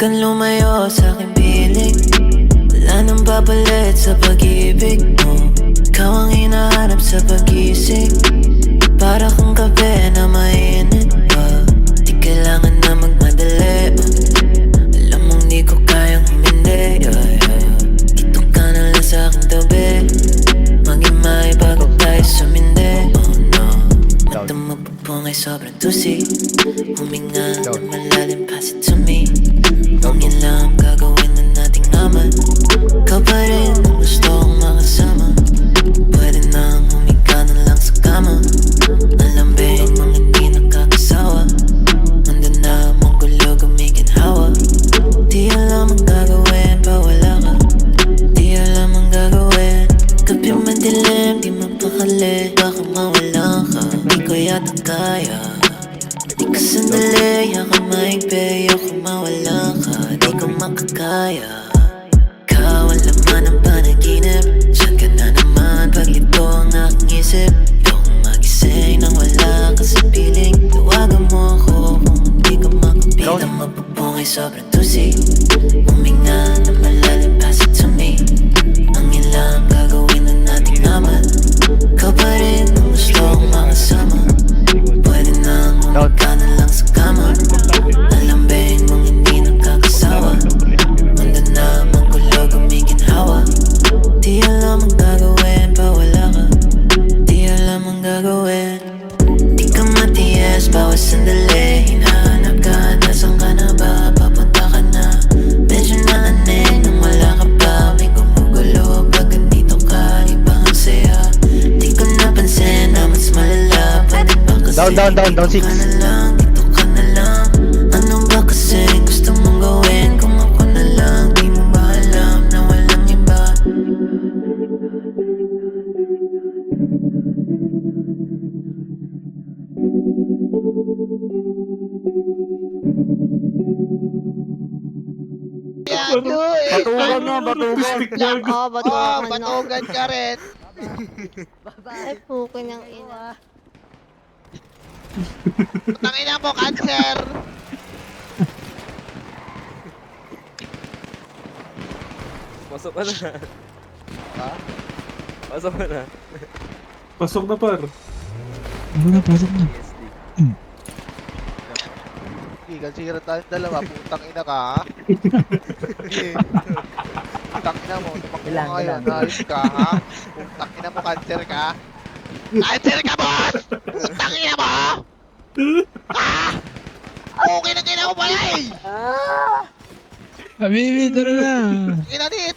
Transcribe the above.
kang lumayo sa aking piling. Wala nang papalit sa pag-ibig mo. Ikaw ang hinahanap sa pag-ising. Para kang kape na mainit pa. Di kailangan na magmadali. Alam mong di ko kayang humindi. Dito ka na lang sa aking tabi. Maging bago tayo sumindi. Oh no, mata mo pupungay sobrang tusi. Huminga na malalim, pass it to me. Kung yan lang ang gagawin na nating aman, ikaw pa rin ang gusto kong makasama. Pwede nang humiga na lang sa kama. Ang lambing mong hindi nakakasawa. Mundo na mong gulo, gumiginhawa. Di alam ang gagawin pa wala ka. Di alam ang gagawin. Gabi madilim, di mapakali. Baka mawala ka, di ko yata kaya. Di ka sandali, yaka maigbe. Ayoko mawala ka, di ko makakaya. Ikaw ang laman ng panaginip. Diyan ka na naman, paglito ang aking isip. Ayokong magising nang wala ka sa piling. Tawagan mo ako kung hindi ka makapit. Ang mapupungay sobrang tusi. Huminga na malalim, pass it to me. Ang ilang gagawin na nating aman. Ikaw pa rin ang gusto kong makasama. Pwede nang humiga na lang sa kama. Ang lambing mong hindi nakakasawa. Mundo na magulo, gumiginhawa. Di alam ang gagawin pa wala ka. Di alam ang gagawin. Di ka matiyes, bawat sandali. Hinahanap ka, nasan ka na ba? Papunta ka na. Medyo naanig nang wala ka pa. May gumugulo pag ganito ka. Ibang ang saya. Di ko napansin na mas malala. Pwede ba kasi Down, 6. dito ka na lang, dito ka na lang. Ano ba kasi gusto mong gawin? Kung ako na lang, di mo ba alam na walang iba? Batugan na, batugan. Oo, batukan na. Batugan ka rin. Ay, pukin ng ina. Tangina mo, cancer. Pasok ka na. Ha? Pasok ka na. Pasok na par. PSD. Igal, sige rin tayong dalawa. Putang ina ka, ha? Putang ina mo. Tumakbo ka ngayon. Ayos ka, ha? Putang ina mo, cancer ka. Cancer ka, boss! Putang ina mo! Ha? Okay na kina mo pala, eh! Habibi, tara na. Ina dit!